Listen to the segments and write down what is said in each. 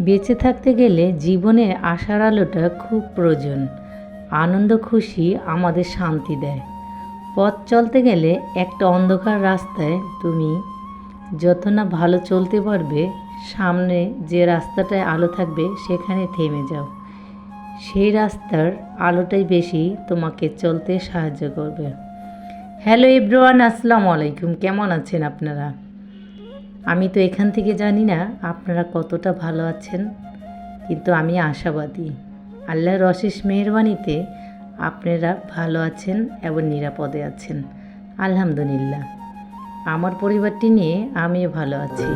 বেঁচে থাকতে গেলে জীবনে আশার আলোটা খুব প্রয়োজন। আনন্দ খুশি আমাদের শান্তি দেয়। পথ চলতে গেলে একটা অন্ধকার রাস্তায় তুমি যত না ভালো চলতে পারবে, সামনে যে রাস্তাটায় আলো থাকবে সেখানে থেমে যাও। সেই রাস্তার আলোটাই বেশি তোমাকে চলতে সাহায্য করবে। হ্যালো এভরিওয়ান, আসসালামু আলাইকুম। কেমন আছেন আপনারা? আমি তো এখান থেকে জানি না আপনারা কতটা ভালো আছেন, কিন্তু আমি আশাবাদী আল্লাহর অশেষ মেহেরবানিতে আপনারা ভালো আছেন এবং নিরাপদে আছেন। আলহামদুলিল্লাহ, আমার পরিবারটি নিয়ে আমিও ভালো আছি।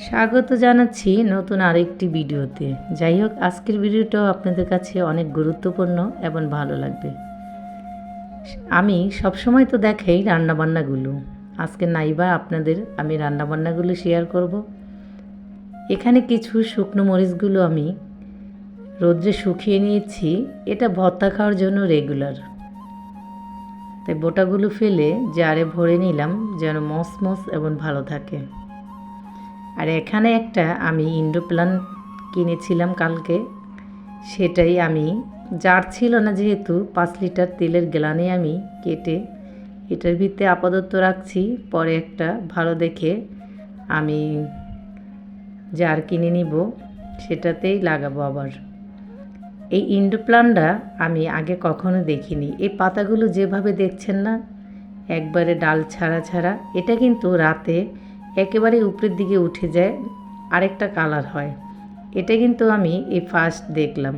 স্বাগত জানাচ্ছি নতুন আরেকটি ভিডিওতে। যাই হোক, আজকের ভিডিওটাও আপনাদের কাছে অনেক গুরুত্বপূর্ণ এবং ভালো লাগবে। আমি সবসময় তো দেখাই রান্নাবান্নাগুলো, আজকে নাইবা আপনাদের আমি রান্নাবান্নাগুলো শেয়ার করব। এখানে কিছু শুকনো মরিচগুলো আমি রোদ্রে শুকিয়ে নিয়েছি, এটা ভর্তা খাওয়ার জন্য রেগুলার। তাই বোটাগুলো ফেলে জারে ভরে নিলাম যেন মসমস এবং ভালো থাকে। আর এখানে একটা আমি ইনডোর প্ল্যান্ট কিনেছিলাম কালকে, সেটাই আমি জার ছিল না যেহেতু 5 লিটার তেলের গ্লানে আমি কেটে এটার ভিতরে আপাতত রাখছি। পরে একটা ভালো দেখে আমি জার কিনে নিব, সেটাতেই লাগাবো আবার। এই ইনডোর প্ল্যান্টটা আমি আগে কখনো দেখিনি। এই পাতাগুলো যেভাবে দেখছেন না, একবারে ডাল ছাড়া ছাড়া, এটা কিন্তু রাতে একেবারে উপরের দিকে উঠে যায়, আরেকটা কালার হয়। এটা কিন্তু আমি এই ফার্স্ট দেখলাম।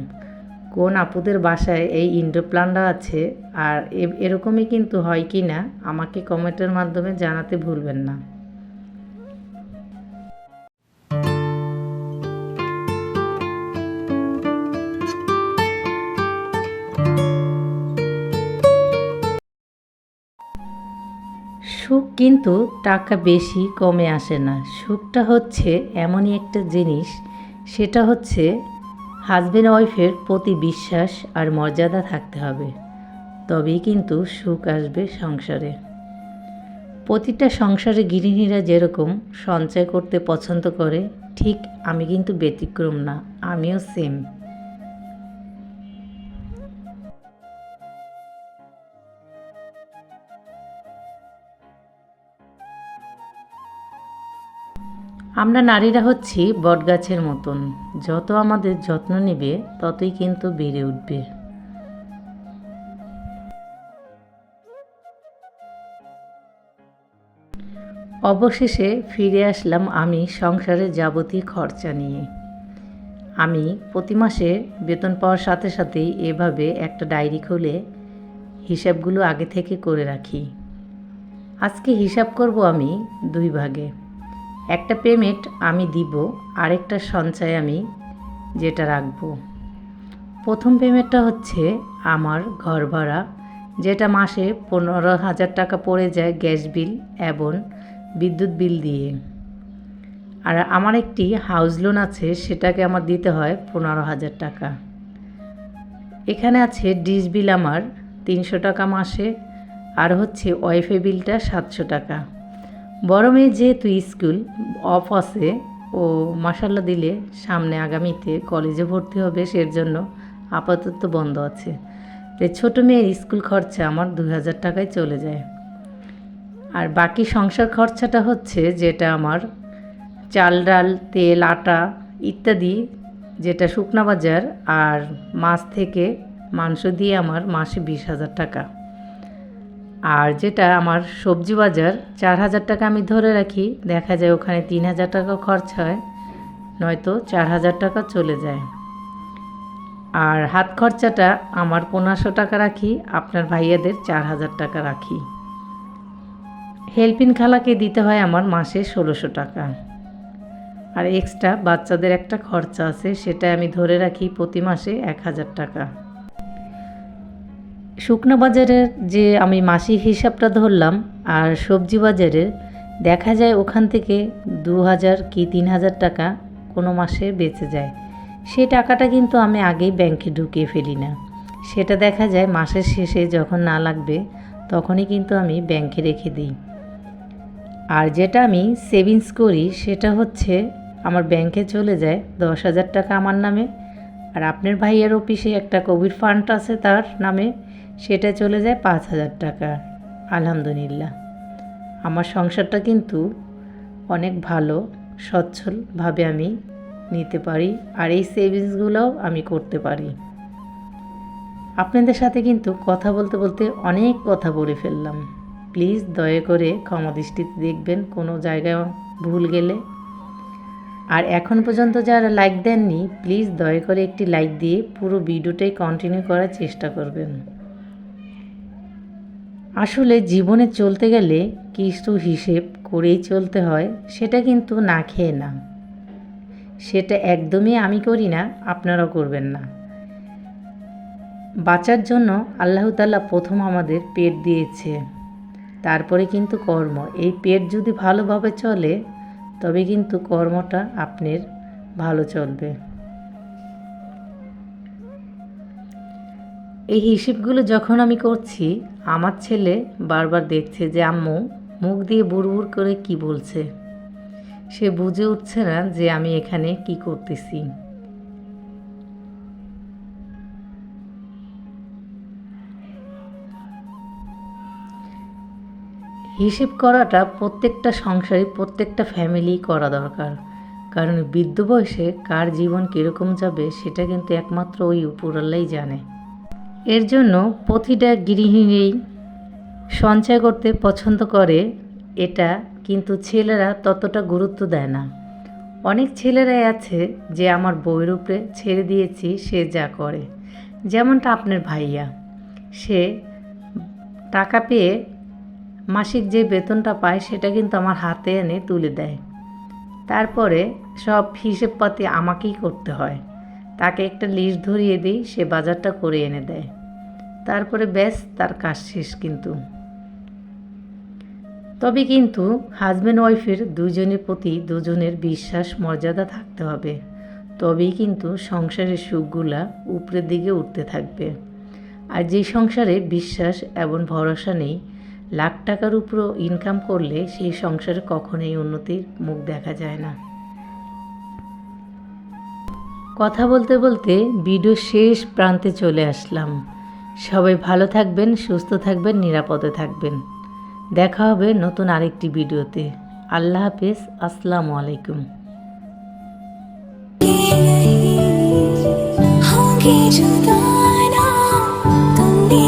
কোন আপুদের বাসায় এই ইনডোর প্ল্যান্টটা আছে আর এরকমই কিন্তু হয় কি না আমাকে কমেন্টের মাধ্যমে জানাতে ভুলবেন না। সুখ কিন্তু টাকা বেশি কমে আসে না। সুখটা হচ্ছে এমনই একটা জিনিস, সেটা হচ্ছে হাজব্যান্ড ওয়াইফের প্রতি বিশ্বাস আর মর্যাদা থাকতে হবে, তবেই কিন্তু সুখ আসবে সংসারে। প্রতিটা সংসারে গৃহিণীরা যেরকম সঞ্চয় করতে পছন্দ করে, ঠিক আমি কিন্তু ব্যতিক্রম না, আমিও সেম। আমরা নারীরা হচ্ছি বটগাছের মতন, যত আমাদের যত্ন নেবে ততই কিন্তু বেড়ে উঠবে। অবশেষে ফিরে আসলাম আমি সংসারের যাবতীয় খরচা নিয়ে। আমি প্রতি মাসে বেতন পাওয়ার সাথে সাথেই এভাবে একটা ডায়েরি খুলে হিসাবগুলো আগে থেকে করে রাখি। আজকে হিসাব করব আমি 2 ভাগে। একটা পেমেন্ট আমি দিব, আরেকটা সঞ্চয় আমি যেটা রাখবো। প্রথম পেমেন্টটা হচ্ছে আমার ঘর ভাড়া, যেটা মাসে 15,000 টাকা পড়ে যায় গ্যাস বিল এবং বিদ্যুৎ বিল দিয়ে। আর আমার একটি হাউস লোন আছে, সেটাকে আমার দিতে হয় 15,000 টাকা। এখানে আছে ডিশ বিল আমার 300 টাকা মাসে, আর হচ্ছে ওয়াইফাই বিলটা 700 টাকা। বড় মেয়ে যেহেতু স্কুল অফ আছে, ও মাসাল্লা দিলে সামনে আগামীতে কলেজে ভর্তি হবে, সের জন্য আপাতত বন্ধ আছে। তাই ছোটো মেয়ের স্কুল খরচা আমার 2,000 টাকায় চলে যায়। আর বাকি সংসার খরচাটা হচ্ছে যেটা আমার চাল ডাল তেল আটা ইত্যাদি, যেটা শুকনা বাজার আর মাছ থেকে মাংস দিয়ে আমার মাসে 20,000 টাকা। আর যেটা আমার সবজি বাজার 4,000 টাকা আমি ধরে রাখি, দেখা যায় ওখানে 3,000 টাকা খরচ হয়, নয়তো 4,000 টাকা চলে যায়। আর হাত খরচাটা আমার 1,500 টাকা রাখি, আপনার ভাইয়াদের 4,000 টাকা রাখি। হেল্পিং খালাকে দিতে হয় আমার মাসে 1,600 টাকা। আর এক্সট্রা বাচ্চাদের একটা খরচা আছে, সেটা আমি ধরে রাখি প্রতি মাসে 1,000 টাকা। শুকনো বাজারের যে আমি মাসিক হিসাবটা ধরলাম, আর সবজি বাজারের দেখা যায় ওখান থেকে 2,000 কি 3,000 টাকা কোনো মাসে বেঁচে যায়। সেই টাকাটা কিন্তু আমি আগেই ব্যাংকে ঢুকিয়ে ফেলি না, সেটা দেখা যায় মাসের শেষে যখন না লাগবে তখনই কিন্তু আমি ব্যাংকে রেখে দিই। আর যেটা আমি সেভিংস করি সেটা হচ্ছে আমার ব্যাংকে চলে যায় 10,000 টাকা আমার নামে, আর আপনার ভাইয়ের অফিসে একটা কোভিড ফান্ড আছে তার নামে, সেটা চলে যায় 5,000 টাকা। আলহামদুলিল্লাহ, আমার সংসারটা কিন্তু অনেক ভালো সচ্ছলভাবে আমি নিতে পারি, আর এই সেভিংসগুলোও আমি করতে পারি। আপনাদের সাথে কিন্তু কথা বলতে বলতে অনেক কথা বলে ফেললাম, প্লিজ দয়া করে ক্ষমা দৃষ্টিতে দেখবেন কোনো জায়গায় ভুল গেলে। আর এখন পর্যন্ত যারা লাইক দেননি, প্লিজ দয়া করে একটি লাইক দিয়ে পুরো ভিডিওটাই কন্টিনিউ করার চেষ্টা করবেন। আসলে জীবনে চলতে গেলে কিছু হিসেব করেই চলতে হয়, সেটা কিন্তু না খেয়ে না, সেটা একদমই আমি করি না, আপনারাও করবেন না। বাঁচার জন্য আল্লাহ তাআলা প্রথম আমাদের পেট দিয়েছে, তারপরে কিন্তু কর্ম। এই পেট যদি ভালোভাবে চলে তবে কিন্তু কর্মটা আপনার ভালো চলবে। এই হিসেবগুলো যখন আমি করছি, আমার ছেলে বারবার দেখছে যে আম্মু মুখ দিয়ে বুড়বুড় করে কি বলছে, সে বুঝে উঠছে না যে আমি এখানে কি করতেছি। হিসেব করাটা প্রত্যেকটা সংসারে প্রত্যেকটা ফ্যামিলি করা দরকার, কারণ বৃদ্ধ বয়সে কার জীবন কীরকম যাবে সেটা কিন্তু একমাত্র ওই উপরওয়ালাই জানে। এর জন্য প্রতিটা গৃহিণী সঞ্চয় করতে পছন্দ করে, এটা কিন্তু ছেলেরা ততটা গুরুত্ব দেয় না। অনেক ছেলেরাই আছে যে আমার বউয়ের উপরে ছেড়ে দিয়েছি, সে যা করে। যেমনটা আপনার ভাইয়া, সে টাকা পেয়ে মাসিক যে বেতনটা পায় সেটা কিন্তু আমার হাতে এনে তুলে দেয়, তারপরে সব হিসেবপাতি আমাকেই করতে হয়। তাকে একটা লিস্ট ধরিয়ে দিই, সে বাজারটা করে এনে দেয়, তারপরে ব্যাস তার কাজ শেষ। কিন্তু তবে কিন্তু হাজব্যান্ড ওয়াইফের দুজনের প্রতি দুজনের বিশ্বাস মর্যাদা থাকতে হবে, তবেই কিন্তু সংসারের সুখগুলা উপরের দিকে উঠতে থাকবে। আর যে সংসারে বিশ্বাস এবং ভরসা নেই, লাখ টাকার উপরও ইনকাম করলে সেই সংসারে কখনোই উন্নতির মুখ দেখা যায় না। কথা বলতে বলতে ভিডিও শেষ প্রান্তে চলে আসলাম। সবাই ভালো থাকবেন, সুস্থ থাকবেন, নিরাপদে থাকবেন। দেখা হবে নতুন আরেকটি ভিডিওতে। আল্লাহ হাফেজ, আসসালামু আলাইকুম। होंगे जुदा ना तुमने